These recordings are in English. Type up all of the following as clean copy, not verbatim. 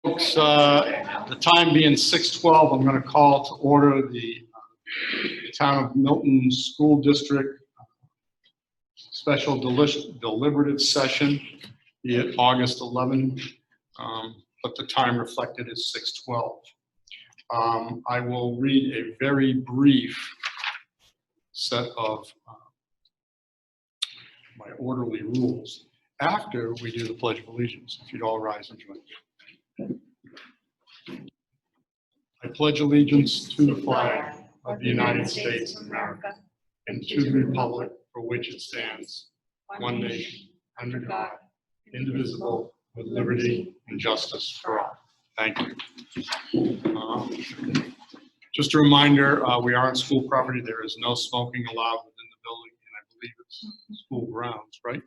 Folks, the time being 6:12, I'm going to call to order the Town of Milton School District Special Deliberative Session, be it August 11, but the time reflected is 6:12. I will read a very brief set of my orderly rules after we do the Pledge of Allegiance. If you'd all rise and join me. I pledge allegiance to the flag of the United States of America and to the republic for which it stands, one nation, under God, indivisible, with liberty and justice for all. Thank you. Just a reminder, we are on school property. There is no smoking allowed within the building, and I believe it's school grounds, right?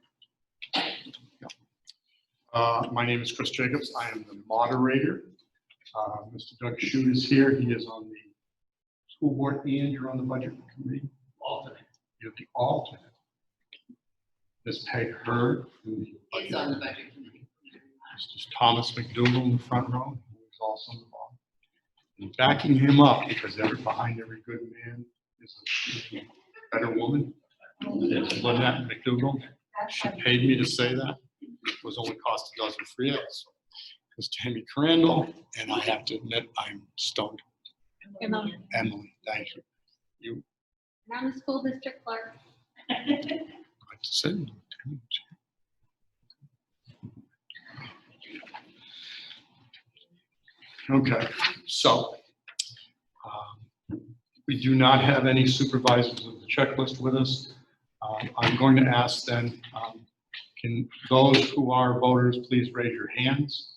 My name is Chris Jacobs. I am the moderator. Mr. Doug Shute is here. He is on the school board, and you're on the budget committee. Alternate. You're the alternate. Ms. Peg Hurd Is on the budget committee. Mr. Thomas McDougal in the front row, who is also involved. And backing him up, because behind every good man is a better woman, is Lynette McDougal. She paid me to say that. It was only cost a dozen free eggs. It's Tammy Crandall, and I have to admit I'm stoned. Emily, Thank you. You. and I'm the school district clerk. Good to see you. Okay, so we do not have any supervisors of the checklist with us. I'm going to ask then, can those who are voters please raise your hands?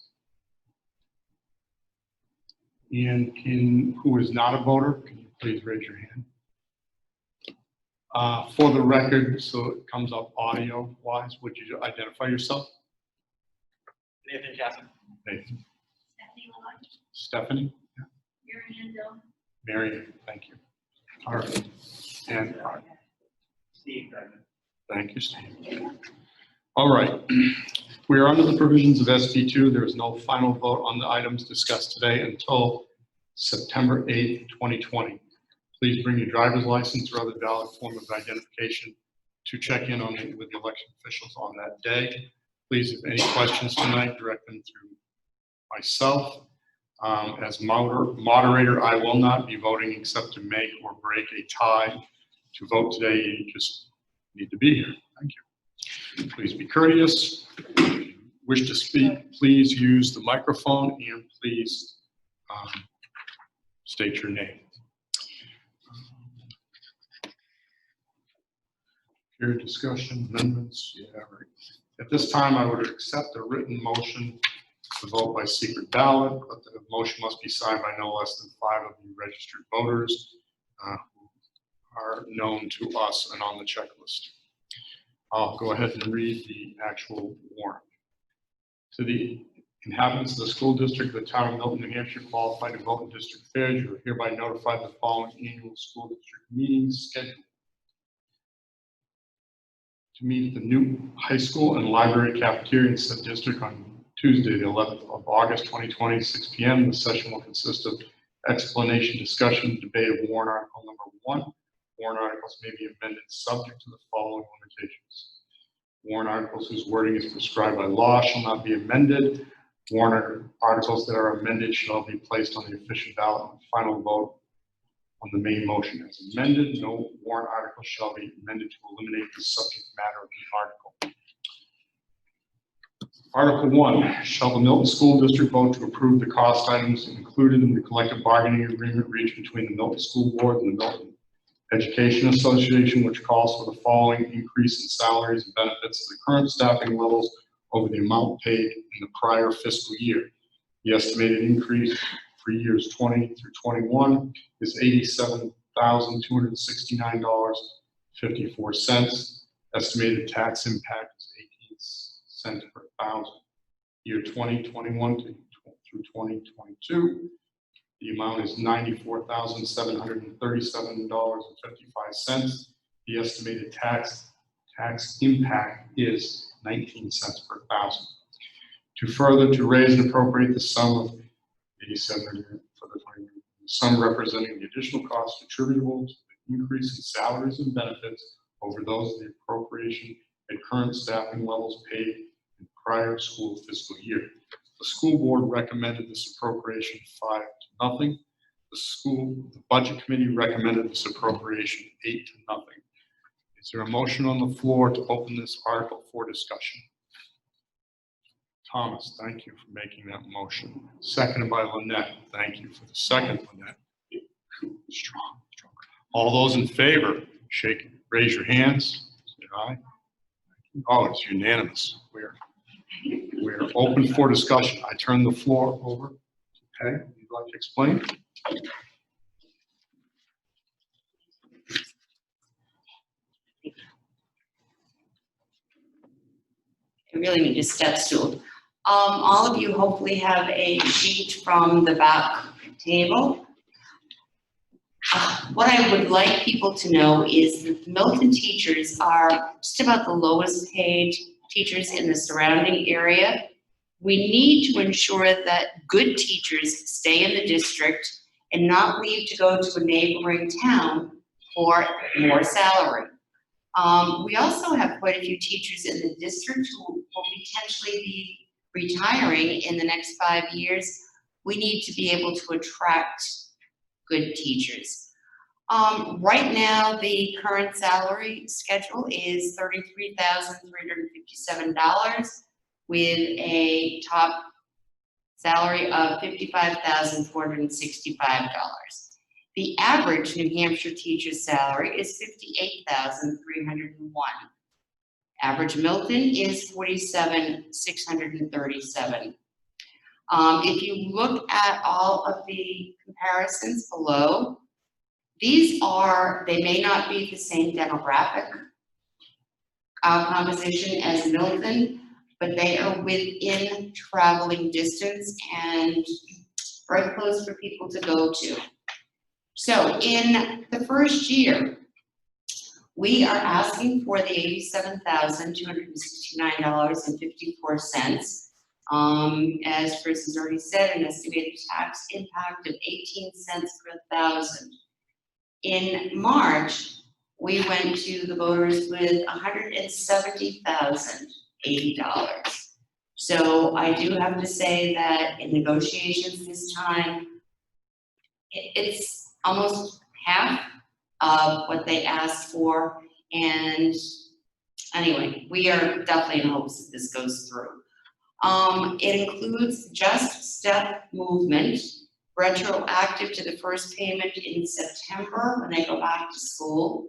And who is not a voter, can you please raise your hand? For the record, so it comes up audio-wise, would you identify yourself? Nathan Jackson. Nathan. Stephanie, Stephanie? Yeah. Marianne Dill. Marion, thank you. All right. And Steve Bregman. thank you, Steve. All right. We are under the provisions of SB2. There is no final vote on the items discussed today until September 8th, 2020. Please bring your driver's license or other valid form of identification to check in on it with the election officials on that day. Please, if any questions tonight, direct them through myself. As moderator, I will not be voting except to make or break a tie. To vote today, you just need to be here. Thank you. Please be courteous. If you wish to speak, please use the microphone and please state your name. Period discussion, amendments, yeah, right. At this time, I would accept a written motion to vote by secret ballot, but the motion must be signed by no less than 5 of you registered voters who are known to us and on the checklist. I'll go ahead and read the actual warrant. To the inhabitants of the school district of the town of Milton, New Hampshire, qualified to vote in district affairs, you are hereby notified the following annual school district meetings scheduled. To meet at the new high school and library cafeteria in said district on Tuesday, the 11th of August, 2020, 6 p.m. The session will consist of explanation, discussion, debate of warrant article number 1. Warrant articles may be amended subject to the following limitations. Warrant articles whose wording is prescribed by law shall not be amended. Warrant articles that are amended shall be placed on the official ballot and final vote on the main motion as amended. No warrant article shall be amended to eliminate the subject matter of the article. Article 1, shall the Milton School District vote to approve the cost items included in the collective bargaining agreement reached between the Milton School Board and the Milton Education Association, which calls for the following increase in salaries and benefits to the current staffing levels over the amount paid in the prior fiscal year. The estimated increase for years 20 through 21 is $87,269.54. Estimated tax impact is 18 cents per thousand. Year 2021 through 2022. The amount is $94,737.55. The estimated tax impact is 19 cents per thousand. To raise and appropriate the sum of 87 for the 20, sum representing the additional costs attributable to the increase in salaries and benefits over those of the appropriation at current staffing levels paid in prior school fiscal year. The school board recommended this appropriation 5-0. The budget committee recommended this appropriation 8-0. Is there a motion on the floor to open this article for discussion? Thomas, thank you for making that motion. Seconded by Lynette. Thank you for the second, Lynette. Strong. All those in favor, raise your hands. Say aye. Oh, it's unanimous. We're open for discussion. I turn the floor over to Peg. You'd like to explain? I really need a step stool. All of you hopefully have a sheet from the back table. What I would like people to know is that Milton teachers are just about the lowest paid teachers in the surrounding area. We need to ensure that good teachers stay in the district and not leave to go to a neighboring town for more salary. We also have quite a few teachers in the district who will potentially be retiring in the next 5 years. We need to be able to attract good teachers. Right now, the current salary schedule is $33,357 with a top salary of $55,465. The average New Hampshire teacher's salary is $58,301. Average Milton is $47,637. If you look at all of the comparisons below, they may not be the same demographic composition as Milton, but they are within traveling distance and very close for people to go to. So in the first year, we are asking for the $87,269.54. As Chris has already said, an estimated tax impact of 18 cents per thousand. In March, we went to the voters with $170,080. So I do have to say that in negotiations this time, it's almost half of what they asked for. And anyway, we are definitely in hopes that this goes through. It includes just step movement, retroactive to the first payment in September when they go back to school.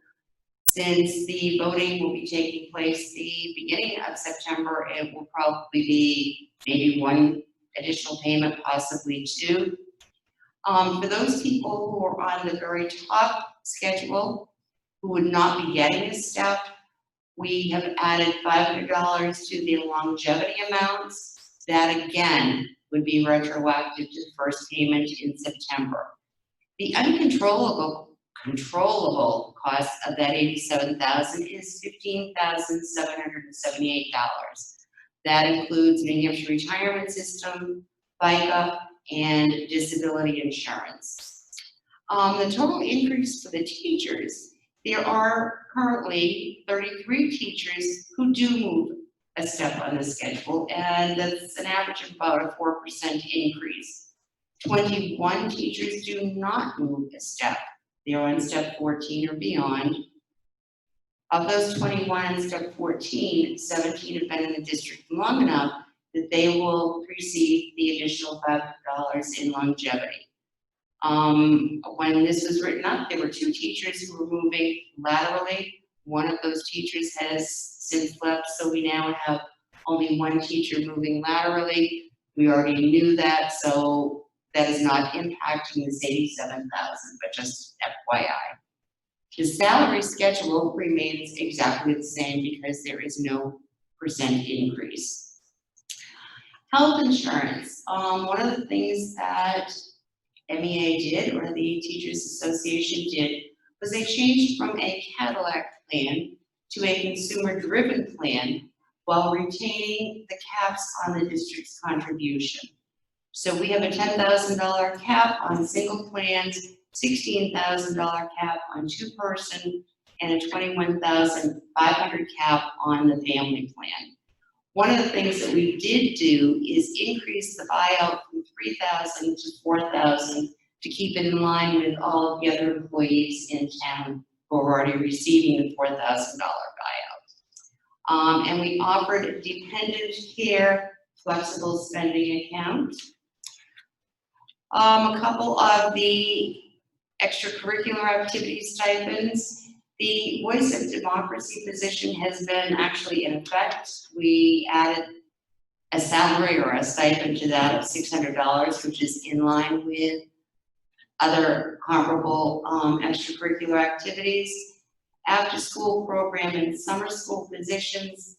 Since the voting will be taking place the beginning of September, it will probably be maybe one additional payment, possibly two. For those people who are on the very top schedule, who would not be getting a step, we have added $500 to the longevity amounts. That again would be retroactive to the first payment in September. The uncontrollable cost of that $87,000 is $15,778. That includes New Hampshire retirement system, FICA, and disability insurance. The total increase for the teachers, there are currently 33 teachers who do move a step on the schedule, and that's an average of about a 4% increase. 21 teachers do not move a step. They're on step 14 or beyond. Of those 21 on step 14, 17 have been in the district long enough that they will receive the additional $500 in longevity. When this was written up, there were 2 teachers who were moving laterally. One of those teachers has since left, so we now have only 1 teacher moving laterally. We already knew that, so that is not impacting this $87,000, but just FYI. The salary schedule remains exactly the same because there is no percent increase. Health insurance. One of the things that MEA did, or the Teachers Association did, was they changed from a Cadillac plan to a consumer-driven plan while retaining the caps on the district's contribution. So we have a $10,000 cap on single plans, $16,000 cap on two-person, and a $21,500 cap on the family plan. One of the things that we did do is increase the buyout from $3,000 to $4,000 to keep it in line with all of the other employees in town who are already receiving the $4,000 buyout. And we offered dependent care flexible spending account. A couple of the extracurricular activity stipends. The Voice of Democracy position has been actually in effect. We added a salary or a stipend to that of $600, which is in line with other comparable extracurricular activities. After school program and summer school positions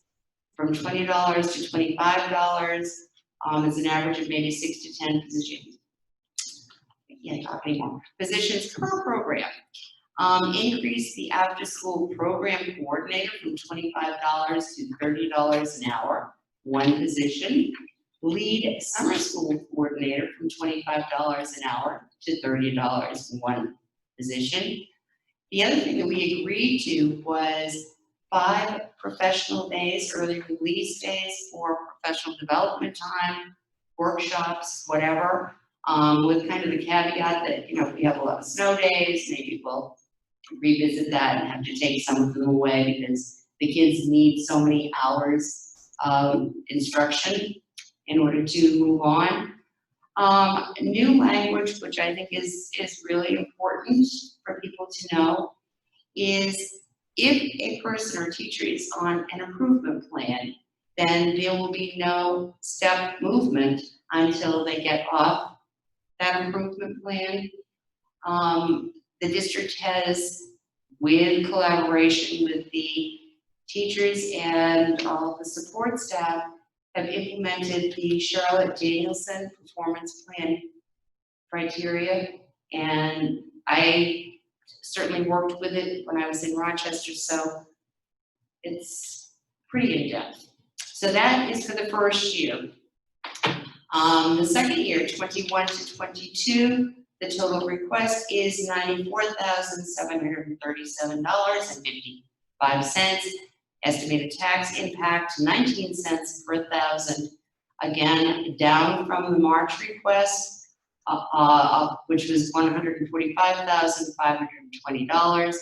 from $20 to $25. It's an average of maybe 6 to 10 positions. I can't talk anymore. Positions per program. Increase the after school program coordinator from $25 to $30 an hour, one position. Lead summer school coordinator from $25 an hour to $30, one position. The other thing that we agreed to was 5 professional days, early release days for professional development time, workshops, whatever, with kind of the caveat that, if we have a lot of snow days, maybe we'll revisit that and have to take some of them away because the kids need so many hours of instruction in order to move on. New language, which I think is really important for people to know, is if a person or teacher is on an improvement plan, then there will be no step movement until they get off that improvement plan. The district has, with collaboration with the teachers and all of the support staff, have implemented the Charlotte Danielson performance plan criteria, and I certainly worked with it when I was in Rochester, so it's pretty in-depth. So that is for the first year. The second year, 21 to 22, the total request is $94,737.55. Estimated tax impact, 19 cents per thousand. Again, down from the March request, which was $145,520.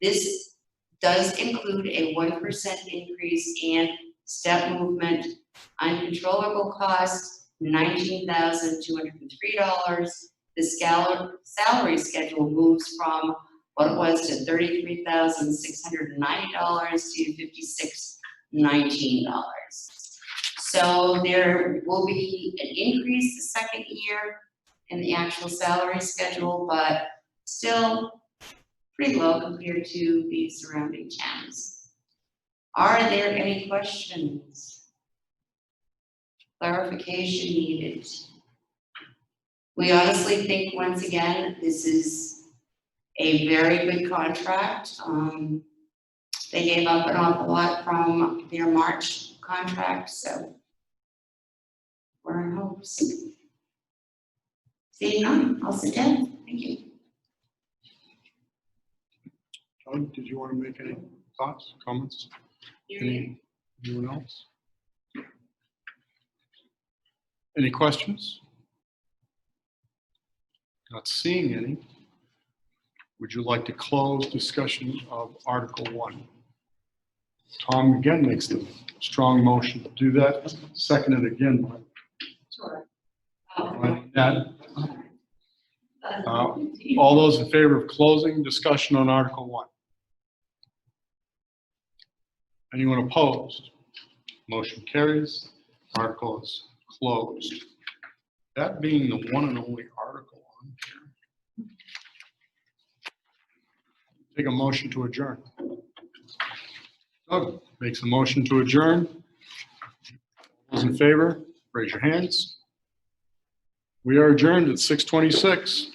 This does include a 1% increase in step movement. Uncontrollable costs, $19,203. The salary schedule moves from what it was to $33,690 to $56,019. So there will be an increase the second year in the actual salary schedule, but still pretty low compared to the surrounding towns. Are there any questions? Clarification needed. We honestly think, once again, this is a very good contract. They gave up an awful lot from their March contract, so we're in hopes. Seeing none, I'll sit down. Thank you. John, did you want to make any thoughts, comments? Anyone else? Any questions? Not seeing any. Would you like to close discussion of Article 1? Tom again makes the strong motion to do that. Seconded again by Sure. Nat. All those in favor of closing discussion on Article 1? Anyone opposed? Motion carries. Article is closed. That being the one and only article on here. Take a motion to adjourn. Doug makes a motion to adjourn. Those in favor, raise your hands. We are adjourned at 6:26.